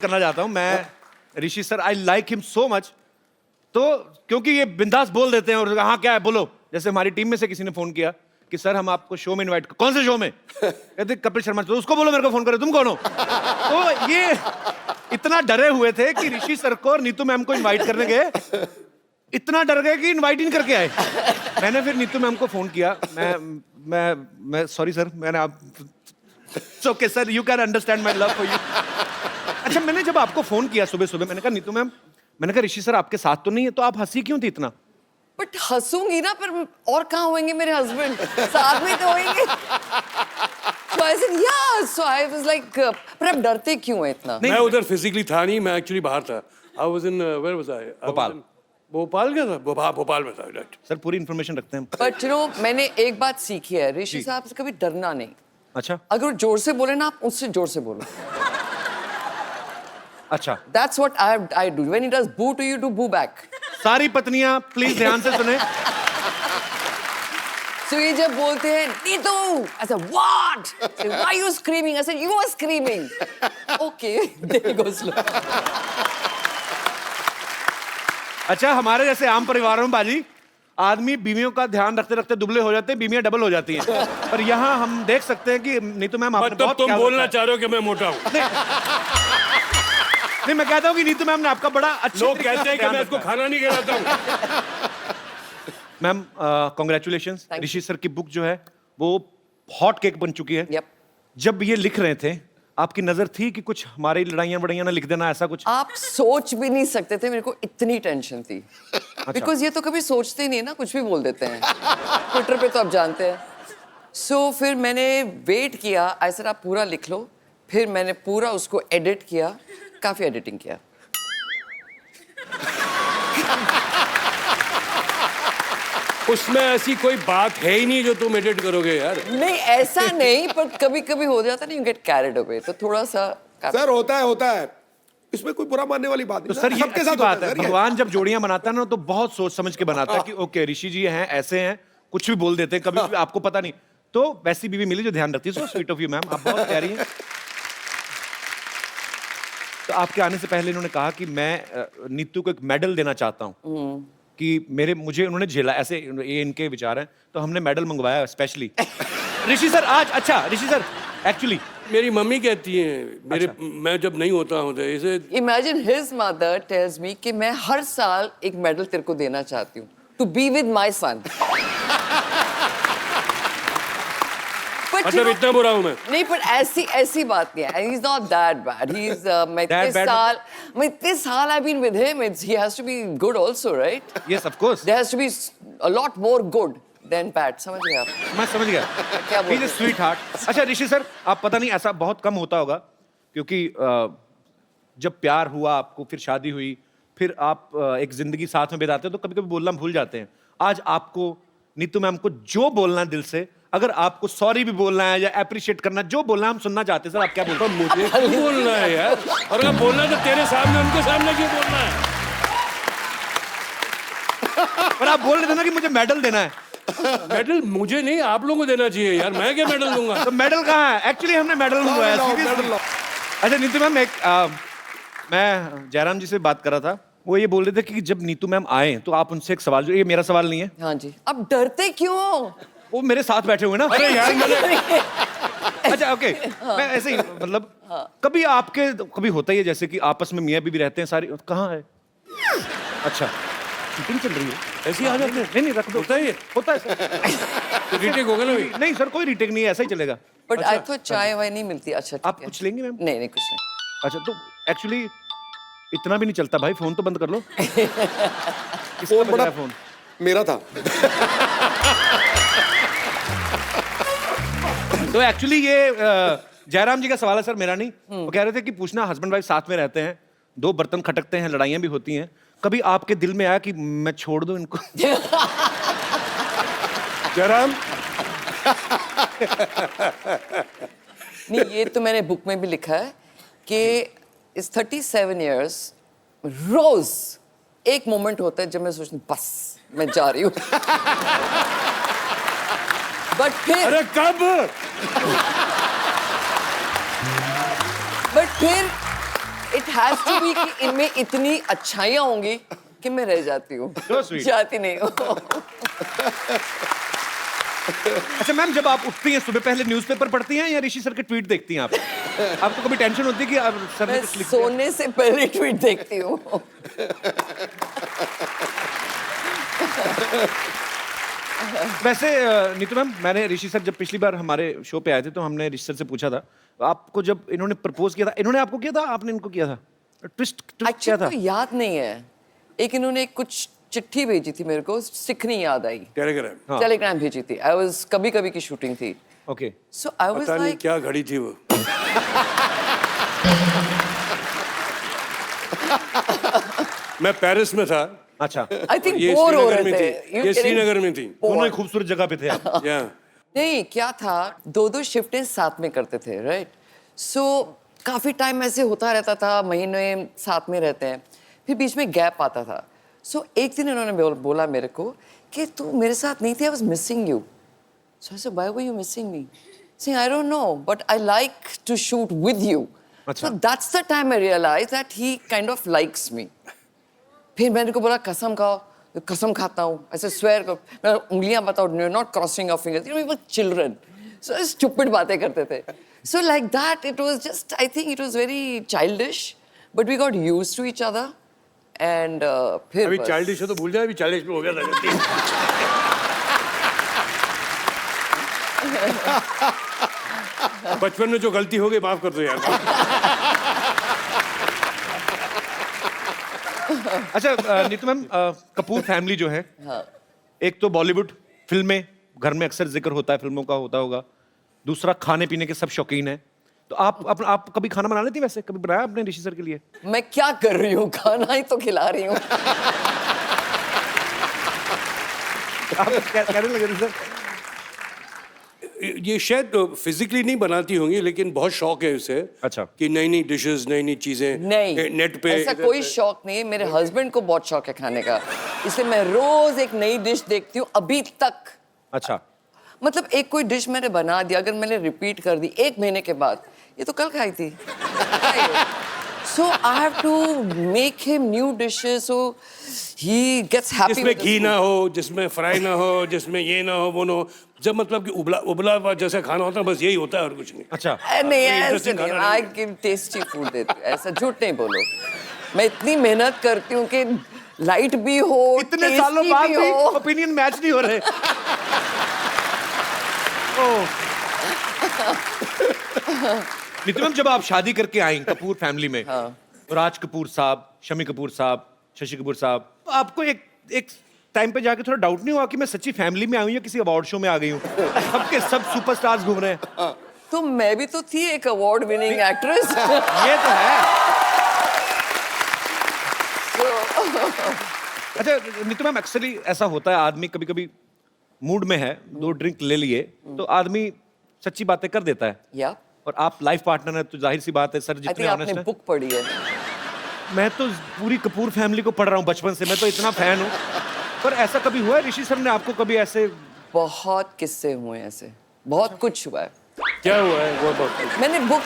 करना चाहता हूं मैं Rishi sir. I like him so much. तो क्योंकि ये बिंदास बोल देते हैं और हाँ क्या है बोलो। जैसे हमारी टीम में से किसी ने फोन किया कि सर हम आपको शो में इनवाइट, कौन से शो में? कहते कपिल शर्मा। तो उसको बोलो मेरे को फोन करे, तुम कौन हो? तो ये इतना डरे हुए थे कि ऋषि सर को और नीतू मैम को इनवाइट करने गए, इतना डर गए कि इनवाइट ही नहीं करके आए। मैंने फिर नीतू मैम को फोन किया। मैं सॉरी सर, मैंने आप okay sir, you can understand my love for you. अच्छा, मैंने जब आपको फोन किया सुबह सुबह, मैंने कहा नीतू मैम, मैंने कहा ऋषि सर आपके साथ तो नहीं है, तो आप हंसी क्यों थी इतना? बट हंसूंगी ना, पर और कहाँ होंगे मेरे हस्बैंड? साथ में तो होंगे। So I said yeah, so I was like, पर आप डरते क्यों हैं इतना? मैं उधर फिजिकली था नहीं, मैं एक्चुअली बाहर था। I was in where was I? Bhopal. Bhopal क्या था? भोपाल में था। राइट सर पूरी इन्फॉर्मेशन रखते हैं। बट यू नो, मैंने एक बात सीखी है ऋषि साहब से, कभी डरना नहीं। अच्छा अगर वो जोर से बोले ना, आप उससे जोर से बोलो। अच्छा, That's what I do. When he does boo to you, do boo back. सारी पत्नियां प्लीज ध्यान से सुने। So ये जब बोलते हैं Neetu, I said what? Say, why are you screaming? I said you were screaming. Okay, there goes slow. अच्छा, हमारे जैसे आम परिवारों में बाजी आदमी बीवियों का ध्यान रखते रखते दुबले हो जाते हैं, बीवियां डबल हो जाती हैं। पर यहाँ हम देख सकते हैं कि नीतू मैम आपने मतलब बहुत तुम ख्याल बोलना रखा चाह रहे हो कि मैं मोटा हूँ? नहीं, मैं कहता हूँ कि नीतू मैम ने आपका बड़ा अच्छा लोग कहते हैं कि मैं इसको खाना नहीं खिलाता हूँ। Ma'am congratulations. Thank you. Rishi sir की बुक जो है वो हॉट केक बन चुकी है। Yep. जब ये लिख रहे थे आपकी नजर थी कि कुछ हमारी लड़ाइयां बड़ाइयां ना लिख देना, ऐसा कुछ? आप सोच भी नहीं सकते थे, मेरे को इतनी टेंशन थी। बिकॉज ये तो कभी सोचते ही नहीं ना, कुछ भी बोल देते हैं। ट्विटर पे तो आप जानते हैं। सो फिर मैंने वेट किया, ऐसा आप पूरा लिख लो। फिर मैंने पूरा उसको एडिट किया, काफी एडिटिंग किया। उसमें ऐसी कोई बात है ही नहीं जो तुम एडिट करोगे यार। नहीं ऐसा नहीं, पर कभी कभी हो जाता नहीं, यू गेट कैरिड अवे, तो थोड़ा सा सर होता है इसमें कोई बुरा मानने वाली बात तो नहीं। सर ये सबके अच्छी साथ बात होता है। सर ये। भगवान जब जोड़ियां बनाता है ना तो बहुत सोच समझ के बनाता है कि ओके ऋषि जी हैं, ऐसे हैं, कुछ भी बोल देते हैं, कभी भी आपको पता नहीं। तो वैसी बीवी मिली जो ध्यान रखती है। So sweet of you ma'am, आप बहुत प्यारी हैं। तो आपके आने से पहले इन्होंने कहा कि मैं नीतू को एक मेडल देना चाहता हूँ कि मुझे उन्होंने झेला, ऐसे ये इनके विचार हैं। तो हमने मेडल मंगवाया स्पेशली ऋषि सर आज। अच्छा ऋषि सर, एक्चुअली मेरी मम्मी कहती है मेरे मैं जब नहीं होता हूँ तो इसे imagine his mother tells me कि मैं हर साल एक मेडल तेरे को देना चाहती हूँ, to be with my son. मतलब इतना बुरा हूँ मैं? नहीं, पर ऐसी बात नहीं है। He's not that bad. He's मैं इतने साल I've been with him. He has to be good also, right? Yes of course, There has to be a lot more good than bad. समझ गए आप? मैं समझ गया। क्या बोल रहे He's a sweetheart। अच्छा ऋषि सर, आप पता नहीं ऐसा बहुत कम होता होगा क्योंकि जब प्यार हुआ आपको, फिर शादी हुई, फिर आप एक जिंदगी साथ में बिताते हो तो कभी कभी बोलना भूल जाते हैं। आज आपको नीतू मैम को जो बोलना है दिल से, अगर आपको सॉरी भी बोलना है या अप्रिशिएट करना, जो बोलना है हम सुनना चाहते हैं। सर आप क्या बोलते हैं? मुझे क्यों बोलना है यार? और अगर बोलना है तो तेरे सामने, उनके सामने क्यों बोलना है? पर आप बोल रहे थे ना कि मुझे मेडल देना है। मेडल मुझे नहीं, आप लोगों को देना चाहिए यार। मैं क्या मेडल दूंगा? तो मेडल कहाँ है? एक्चुअली हमने मेडल मंगवाया। अच्छा नीतू मैम, मैं जयराम जी से बात कर रहा था, वो ये बोल रहे थे कि जब नीतू मैम आए तो आप उनसे एक सवाल, जो ये मेरा सवाल नहीं है। हाँ जी। अब डरते क्यों? वो मेरे साथ बैठे हुए ना। अरे यार मैंने अच्छा ओके, मैं ऐसे ही मतलब कभी आपके कभी होता ही है जैसे कि आपस में मियाँ बीवी रहते हैं सारी, कहाँ है? अच्छा शूटिंग चल रही है, ऐसे ही आ जाते हैं? नहीं रख दो। होता है ये? होता है सर। तो रीटेक होगा ना भाई? नहीं सर, कोई रीटेक नहीं है, ऐसा ही चलेगा। बट आई थॉट चाय वाय नहीं मिलती। अच्छा ठीक आप है। कुछ लेंगे मैम? नहीं कुछ नहीं। अच्छा तो एक्चुअली इतना भी नहीं चलता भाई, फोन तो बंद कर लो। किसका बज रहा है फोन? मेरा था। तो एक्चुअली ये जयराम जी का सवाल है सर, मेरा नहीं। वो कह रहे थे कि पूछना, हस्बैंड वाइफ साथ में रहते हैं, दो बर्तन खटकते हैं, लड़ाइयां भी होती हैं, कभी आपके दिल में आया कि मैं छोड़ दूं इनको? जयराम नहीं, ये तो मैंने बुक में भी लिखा है कि इस 37 years रोज एक मोमेंट होता है जब मैं सोचती हूँ बस मैं जा रही हूँ। बट फिर अरे कब? इट हैज टू बी कि इनमें इतनी अच्छाइयाँ होंगी कि मैं रह जाती हूँ, So sweet. जाती नहीं हूँ। अच्छा मैम, जब आप उठती हैं सुबह पहले न्यूज़पेपर पढ़ती हैं या ऋषि सर के ट्वीट देखती हैं आप? आपको कभी टेंशन होती है कि अब सर ने मैं कुछ लिख दिया? सोने से पहले ट्वीट देखती हूँ। वैसे नीतू मैम, मैंने ऋषि सर जब पिछली बार हमारे शो पे आए थे तो हमने ऋषि सर से पूछा था, आपको जब इन्होंने प्रपोज किया था, इन्होंने आपको किया था, आपने इनको किया था? ट्विस्ट क्या एक्चुअली था? तो याद नहीं है। एक इन्होंने कुछ चिट्ठी भेजी थी मेरे को, सिखनी याद आई। टेलीग्राम। हाँ। टेलीग्राम भेजी थी। आई वाज कभी कभी की शूटिंग थी। ओके। सो आई वाज पता नहीं लाइक क्या घड़ी थी वो। मैं पेरिस में था। अच्छा, आई थिंक ये बोर हो श्रीनगर रहे में थे। थी। ये श्रीनगर में थी। दोनों ही खूबसूरत जगह पे थे आप। या नहीं, क्या था, दो शिफ्टें साथ में करते थे, राइट? सो काफी टाइम ऐसे होता रहता था, महीने साथ में रहते हैं, फिर बीच में गैप आता था। सो एक दिन इन्होंने बोला मेरे को कि तू मेरे साथ नहीं थी, I was missing you. So I said why were you missing me? Saying I don't know but I like to shoot with you. अच्छा। So that's the time I realise that he kind of likes me. फिर मैंने को बोला कसम खाओ, कसम खाता हूँ, ऐसे स्वेयर करो, मैं उंगलियां बताओ, not crossing of fingers, you know children, so stupid बातें करते थे। So like that it was just, I think it was very childish, but we got used to each other and फिर अभी बस। चाइल्डिश हो तो भूल जाए, अभी 40 में हो गया था। बचपन में जो गलती हो गई माफ कर दो यार। अच्छा नीतू मैम, कपूर फैमिली जो है, हाँ। एक तो बॉलीवुड फिल्में, घर में अक्सर जिक्र होता है, फिल्मों का होता होगा। दूसरा, खाने पीने के सब शौकीन हैं। तो आप कभी खाना बना लेती? वैसे कभी बनाया आपने ऋषि सर के लिए? मैं क्या कर रही हूँ, खाना ही तो खिला रही हूँ। आप कहने लगे थे सर? ये शायद फिजिकली नहीं बनाती होंगी, लेकिन बहुत शौक है उसे। अच्छा। कि नई नई डिशेस, नई नई चीजें नहीं, नेट पे। ऐसा कोई शौक नहीं है। मेरे हस्बैंड को बहुत शौक है खाने का, इसलिए मैं रोज एक नई डिश देखती हूँ अभी तक। अच्छा, मतलब एक कोई डिश मैंने बना दिया, अगर मैंने रिपीट कर दी 1 महीने के बाद, ये तो कल खाई थी। So I have to make him new dishes so he gets happy. जिसमें घी ना हो, जिसमें फ्राई ना हो, जिसमें ये ना हो, वो ना हो, जब मतलब कि उबला हुआ जैसा खाना होता है, बस यही होता है और कुछ नहीं। अच्छा। नहीं, ऐसे interesting नहीं, खाना आई गिव टेस्टी फूड देती हूँ, ऐसा झूठ नहीं बोलो। मैं इतनी मेहनत करती हूँ कि लाइट भी हो, इतने सालों tasty बाद भी हो। ओपिनियन मैच नहीं हो रहे। नीतू मैम, जब आप शादी करके आई कपूर फैमिली में, हाँ। राज कपूर साहब, शमी कपूर साहब, शशि कपूर साहब, आपको एक टाइम पे जाके थोड़ा डाउट नहीं हुआ कि मैं सच्ची फैमिली में आई हूँ या किसी अवार्ड शो में आ गई हूँ? सबके सब सुपरस्टार्स घूम रहे हैं। तो मैं भी तो थी एक अवार्ड विनिंग एक्ट्रेस। ये तो है। अच्छा नीतू मैम, अक्सर ऐसा होता है, आदमी कभी कभी मूड में है, 2 ड्रिंक ले लिए तो आदमी सच्ची बातें कर देता है। या और आप लाइफ पार्टनर है तो जाहिर सी बात है सर आई जितने थिंक आपने ऑनेस्ट हैं। बुक पढ़ी है। मैं तो पूरी कपूर फैमिली को पढ़ रहा हूँ बचपन से, मैं तो इतना फैन हूँ। पर ऐसा कभी हुआ है ऋषि सर ने आपको कभी ऐसे? बहुत किस्से हुए हैं ऐसे, बहुत कुछ हुआ है। क्या हुआ है वो बात? मैंने book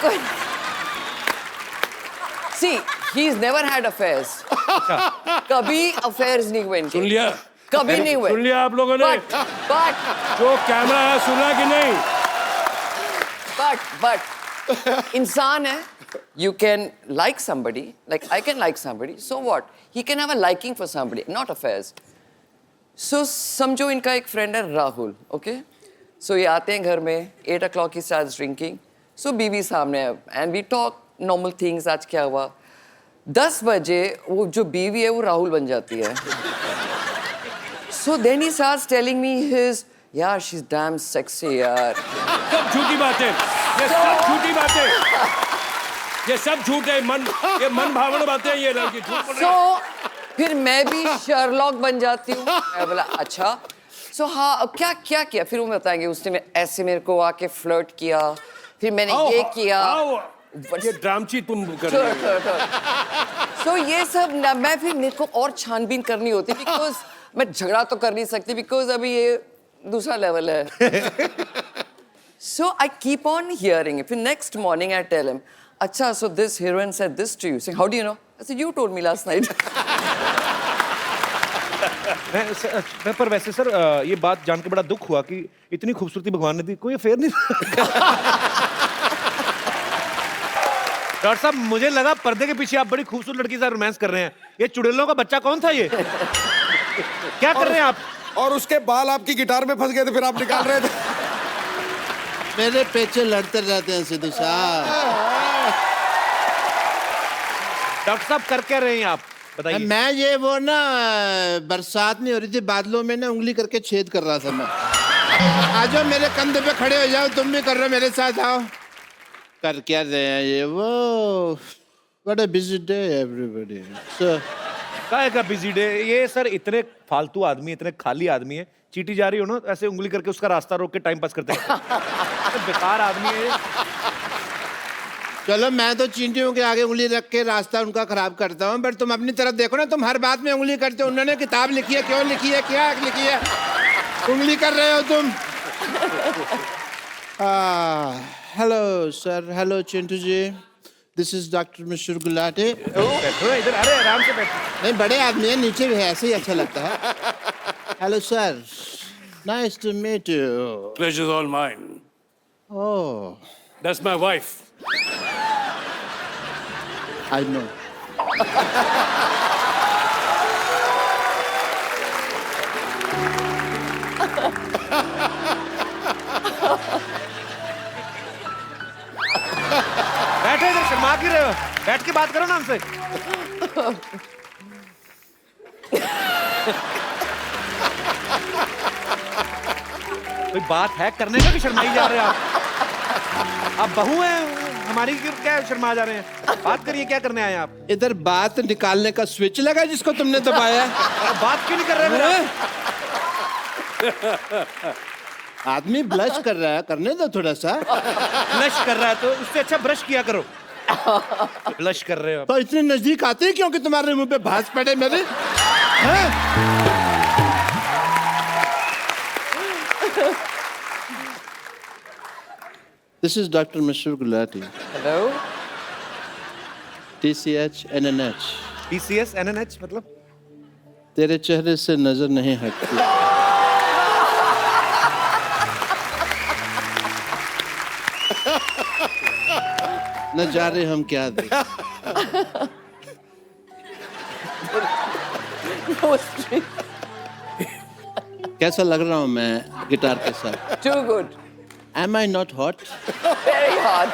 see he is never had affairs. कभी अफेयर्स नहीं हुए इनके। सुन लिया? कभी नहीं हुए। सुन लिया आप लोगों ने? बट जो कैमरा है सुना कि नहीं? But इंसान है, you can like somebody, like I can like somebody, so what? He can have a liking for somebody, not affairs. So समझो इनका एक फ्रेंड है राहुल, okay? So ये आते हैं घर में, 8 o'clock he starts drinking. So बीवी सामने है, and we talk normal things, आज क्या हुआ? 10 बजे वो जो बीवी है वो राहुल बन जाती है. So then he starts telling me his, यार she's damn sexy यार. सब झूठी बातें, ये सब झूठी बातें, ये सब झूठ है, ये मन भावना बातें हैं, ये लड़की झूठ बोल रही है। So फिर मैं भी शर्लॉक बन जाती हूँ. मैं बोला अच्छा. So हाँ, अब क्या क्या किया? फिर वो बताएंगे उसने ऐसे मेरे को आके फ्लर्ट किया, फिर मैंने ये किया. ये ड्रामची तुम कर रही हो। So ये सब ना, मैं फिर मेरे को और छानबीन करनी होती बिकॉज मैं झगड़ा तो कर नहीं सकती बिकॉज अभी ये दूसरा लेवल है. So I keep on hearing it. फिर next morning I tell him, Acha, so this heroine said this to you. Saying, how do you know? I said, you told me last night. पर वैसे sir ये बात जान के बड़ा दुख हुआ कि इतनी खूबसूरती भगवान ने दी, कोई अफेयर नहीं। डॉक्टर साहब मुझे लगा पर्दे के पीछे आप बड़ी खूबसूरत लड़की से रोमांस कर रहे हैं। ये चुड़ैलों का बच्चा कौन था ये? क्या कर रहे हैं आप? और उसके बाल आपकी गिटार में फंस गए थे, फिर आप निकाल रहे थे। मेरे पेचे लड़ते रहते हैं सिद्धू साहब। डॉक्टर साहब कर क्या रहे हैं आप, बताइए। मैं ये वो ना बरसात नहीं हो रही थी, बादलों में ना उंगली करके छेद कर रहा था मैं। आ जाओ मेरे कंधे पे खड़े हो जाओ, तुम भी कर रहे हो मेरे साथ, आओ। कर क्या रहे हैं ये वो? What a busy day everybody. काय का बिजी डे? ये सर इतने फालतू आदमी, इतने खाली आदमी है, चीटी जा रही हो ना ऐसे उंगली करके उसका रास्ता रोक के टाइम पास करते हैं। बेकार आदमी है। चलो मैं तो चींटियों के आगे उंगली रख के रास्ता उनका खराब करता हूँ, बट तुम अपनी तरफ देखो ना, तुम हर बात में उंगली करते हो। उन्होंने किताब लिखी है, क्यों लिखी है, क्या लिखी है, उंगली कर रहे हो तुम। Hello sir, hello Chintu ji, this is doctor Mishra Gulati. बैठो इधर, अरे आराम से बैठो। नहीं बड़े आदमी है, नीचे भी है, ऐसे ही अच्छा लगता है। Hello sir, nice to meet you. Pleasure's all mine. Oh, That's my wife. I know. बैठो इधर, शर्मा क्यों रहे हो? बैठ के बात करो ना हमसे। कोई बात है करने का कि शर्माई जा रहे हैं आप बहू हैं हमारी, क्या शर्मा जा रहे हैं? बात करिए, क्या करने आए हैं आप? इधर बात निकालने का स्विच लगा जिसको तुमने दबाया। बात क्यों नहीं कर रहे मेरा? आदमी ब्लश कर रहा है, करने दो थोड़ा सा। ब्लश कर रहा है तो उससे अच्छा ब्रश किया करो। ब्लश कर रहे हो तो इतने नजदीक आते हैं क्योंकि तुम्हारे मुंह पे भांज पड़े मेरे, हैं? This is Dr. Mishra Gulati. Hello? TCH NNH. TCS NNH मतलब? तेरे चेहरे से नजर नहीं हटती। नजारे हम क्या दें। कैसा लग रहा हूँ मैं गिटार के साथ? Too good. Am I not hot? Very hot.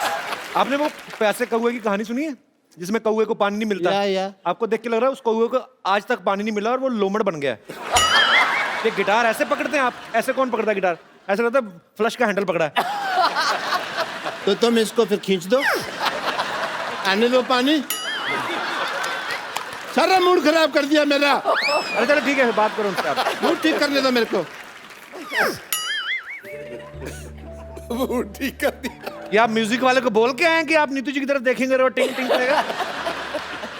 आपने वो प्यासे कौवे की कहानी सुनी है जिसमें कौवे को पानी नहीं मिलता? या। आपको देख के लग रहा है उस कौवे को आज तक पानी नहीं मिला और वो लोमड़ बन गया है। ये गिटार ऐसे पकड़ते हैं आप? ऐसे कौन पकड़ता है गिटार? ऐसा लगता है फ्लश का हैंडल पकड़ा है। तो तुम इसको फिर खींच दो, आने दो पानी। सारा मूड खराब कर दिया मेरा। अरे चलो ठीक है, बात करो उनसे आप। मूड ठीक करने दो मेरे को। वो ठीक कर दिया। ये आप म्यूजिक वाले को बोल के आए हैं कि आप नीतू जी की तरफ देखेंगे और टिंग टिंग करेगा?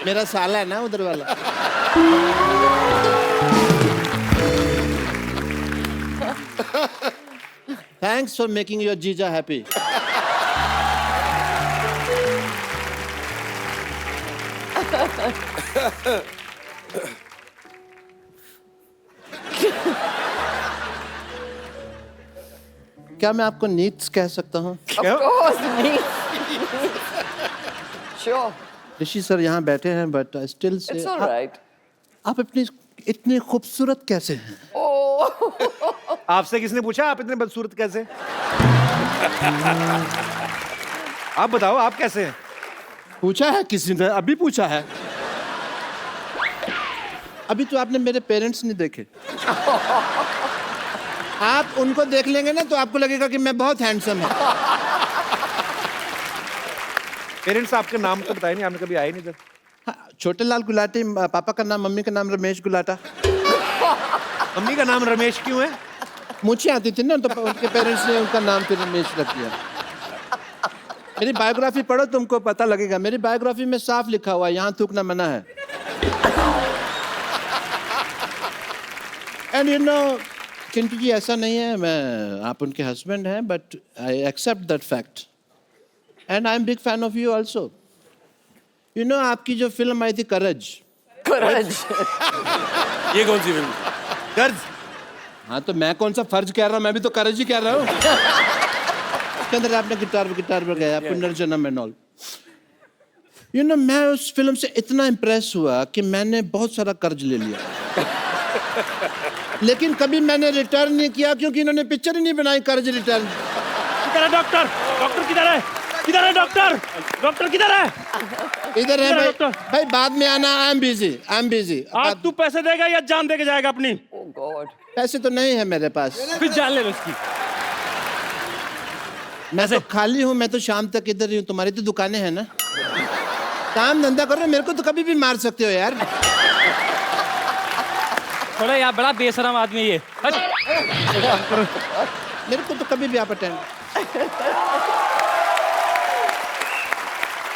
मेरा साला है ना उधर वाला। Thanks for making your जीजा happy. क्या मैं आपको नीड्स कह सकता हूँ? Of course, me. Sure. Rishi sir यहाँ बैठे हैं, but I still say It's all right. आप अपनी इतनी खूबसूरत कैसे हैं? Oh. आपसे किसने पूछा आप इतने बदसूरत कैसे? आप बताओ आप कैसे हैं? पूछा है किसी ने? अभी पूछा है? अभी तो आपने मेरे पेरेंट्स नहीं देखे। आप उनको देख लेंगे ना तो आपको लगेगा कि मैं बहुत हैंडसम हूँ। पेरेंट्स आपके नाम तो बताए नहीं, आपने कभी आए नहीं इधर। हाँ, छोटे लाल गुलाटी पापा का नाम, मम्मी का नाम रमेश गुलाटा। मम्मी का नाम रमेश क्यों है? मुझे आती थी ना तो उनके पेरेंट्स ने उनका नाम फिर रमेश रख दिया। मेरी बायोग्राफी पढ़ो, तुमको पता लगेगा। मेरी बायोग्राफी में साफ लिखा हुआ है, यहाँ थूकना मना है। And you know Chintu ji, ऐसा नहीं है मैं आप उनके हस्बैंड हैं, but I accept that fact and I am big fan of you also. You know आपकी जो फिल्म आई थी करज, करज। ये कौन सी फिल्म? कर्ज। हाँ तो मैं कौन सा फर्ज कह रहा हूँ, मैं भी तो करज ही कह रहा हूँ। उसके अंदर आपने गिटार पर गया, पुनर्जन्म एंड ऑल। यू नो मैं उस फिल्म से इतना इम्प्रेस हुआ कि मैंने बहुत सारा कर्ज ले लिया। लेकिन कभी मैंने रिटर्न नहीं किया क्योंकि इन्होंने पिक्चर ही नहीं बनाई कर्ज रिटर्न। किधर है डॉक्टर? डॉक्टर किधर है? किधर है डॉक्टर? डॉक्टर किधर है? इधर है किधर है भाई। डॉक्टर? भाई बाद में आना, आई एम बिजी। आज तू पैसे देगा या जान दे के जाएगा अपनी? ओ गॉड। पैसे तो नहीं है मेरे पास, फिर जान ले लो उसकी। मैं तो खाली हूँ, मैं तो शाम तक इधर ही हूँ। तुम्हारी तो दुकानें हैं ना, काम धंधा करो, मेरे को तो कभी भी मार सकते हो यार। थोड़ा यार बड़ा बेशरम आदमी ये। हट। मेरे को तो कभी भी आप अटेंड।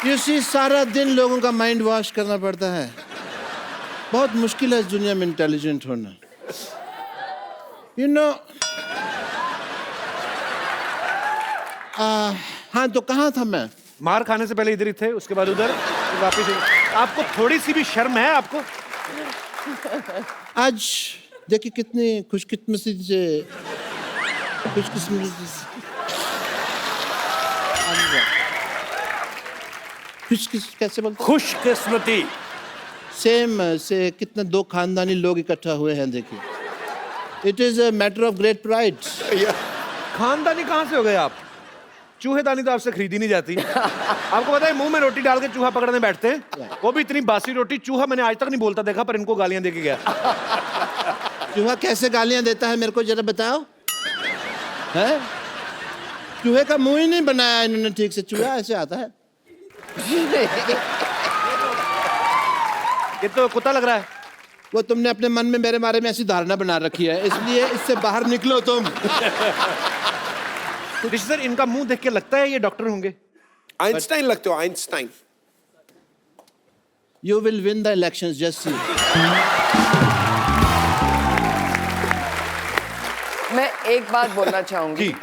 यू सी सारा दिन लोगों का माइंड वॉश करना पड़ता है, बहुत मुश्किल है इस दुनिया में इंटेलिजेंट होना। यू नो हाँ तो कहाँ था मैं? मार खाने से पहले इधर ही थे, उसके बाद उधर, फिर वापस इधर। आपको थोड़ी सी भी शर्म है आपको? आज देखिए कितनी खुशकिस्मती से खुशकिस्मती कैसे बोलते हैं? खुशकिस्मती। सेम से कितने दो खानदानी लोग इकट्ठा हुए हैं, देखिए। It is a matter of great pride. खानदानी कहाँ से हो गए आप? चूहेदानी तो आपसे खरीदी नहीं जाती। आपको पता है मुंह में रोटी डाल के चूहा पकड़ने बैठते हैं, वो भी इतनी बासी रोटी। चूहा मैंने आज तक नहीं बोलता देखा, पर इनको गालियां दे के गया। चूहा कैसे गालियां देता है मेरे को जरा बताओ। है चूहे का मुंह ही नहीं बनाया इन्होंने ठीक से, चूहा ऐसे आता है। ये तो कुत्ता लग रहा है। वो तुमने अपने मन में मेरे बारे में ऐसी धारणा बना रखी है, इसलिए इससे बाहर निकलो तुम। ऋषि सर, इनका मुंह देख के लगता है ये डॉक्टर होंगे। आइंस्टाइन लगते हो, Einstein. You will win the elections, just see. मैं एक बात बोलना चाहूंगी।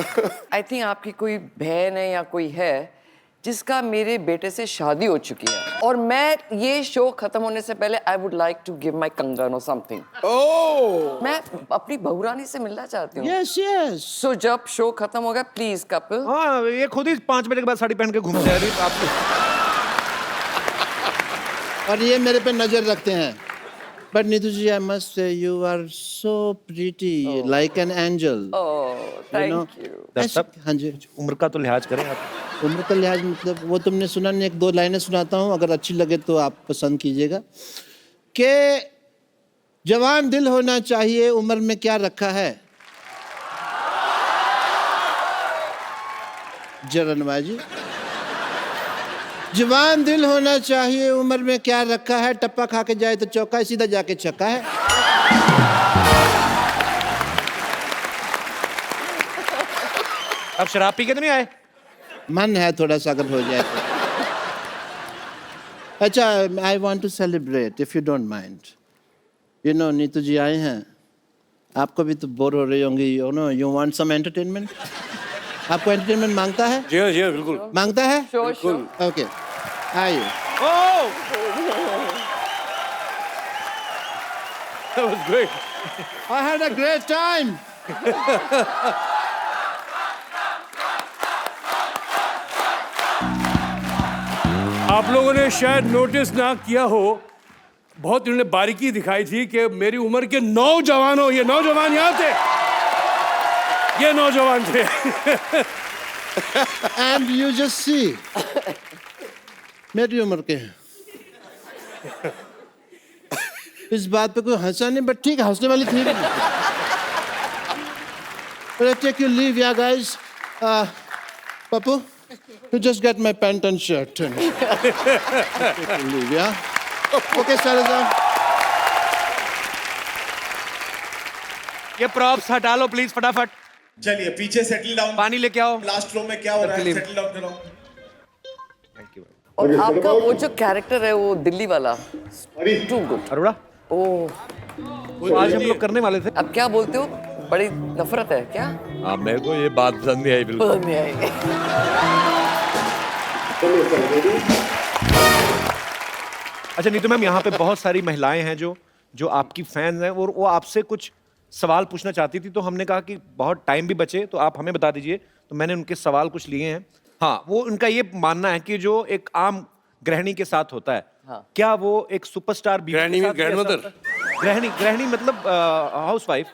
आई थिंक आपकी कोई बहन है या कोई है जिसका मेरे बेटे से शादी हो चुकी है, और मैं ये शो खत्म होने से पहले I would like to give my कंगन और समथिंग। ओह, मैं अपनी बहुरानी से मिलना चाहती हूँ। Yes yes. सो जब शो खत्म होगा प्लीज कपिल। हाँ, ये खुद ही 5 बजे के बाद साड़ी पहन के घूम जा रही है आप। और ये मेरे पे नजर रखते हैं। But Neetu ji, I must say you are so pretty, like an angel. Thank you. हाँ जी। उम्र का तो लिहाज करें आप। उम्र का लिहाज मतलब वो तुमने सुना नहीं, एक दो लाइनें सुनाता हूँ, अगर अच्छी लगे तो आप पसंद कीजिएगा। कि जवान दिल होना चाहिए, उम्र में क्या रखा है। जरनबाजी। जवान दिल होना चाहिए, उम्र में क्या रखा है। टप्पा खा के जाए तो चौका है, सीधा जाके छक्का है। अब शराब पी के तो नहीं आए? मन है थोड़ा सा, अगर हो जाए तो। अच्छा, I want to celebrate if you don't mind. You know Neetu ji आए हैं, आपको भी तो बोर हो रही होंगी। You know you want some entertainment. आपको एंटरटेनमेंट मांगता है? जी हाँ, जी हाँ, बिल्कुल। मांगता है? Sure sure. ओके, आइए। ओह, That was great. I had a great time. आप लोगों ने शायद नोटिस ना किया हो, बहुत इन्होंने बारीकी दिखाई थी कि मेरी उम्र के नौजवानों, ये नौजवान यहाँ थे, ये नौजवान थे। एंड यू जस्ट सी, मेरी उम्र के हैं। इस बात पे कोई हंसा नहीं, बट ठीक है, हंसने वाली थी। But I take your leave, yeah, guys. Papu, you just get my pant and shirt. And take your leave, yeah? Okay, Salazar. ये प्रॉप्स हटा लो प्लीज फटाफट। चलिए पीछे सेटल डाउन। पानी लेके आओ। लास्ट रो में क्या हो रहा है, Totally. सेटल डाउन करो। Thank you. और आपका वो जो कैरेक्टर है वो दिल्ली वाला, टू गुड। अरोड़ा, ओह, तो आज हम लोग करने वाले थे। अब क्या बोलते हो, बड़ी नफरत है क्या? हाँ, मेरे को ये बात पसंद नहीं आई बिल्कुल। पसंद नहीं आएगी। अच्छा नीतू मैम, यहाँ पे बहुत सारी महिलाएं हैं जो आपकी फैन हैं और वो आपसे कुछ सवाल पूछना चाहती थी, तो हमने कहा कि बहुत टाइम भी बचे तो आप हमें बता दीजिए, तो मैंने उनके सवाल कुछ लिए हैं। हाँ, वो उनका ये मानना है कि जो एक आम गृहिणी के साथ होता है, हाँ। क्या वो एक सुपरस्टार बीवी गृहिणी के में साथ भी ऐसा grandmother? होता है? गृहिणी मतलब हाउसवाइफ।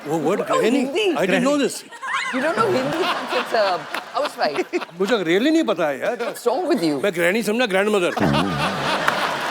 वो वर्ड Oh, गृहिणी, Hindi. I didn't know this. You don't know Hindi? It's a housewife. मुझे रियली नहीं पता है यार। What's wrong with you? मैं गृहिणी समझा ग्रैंडमदर।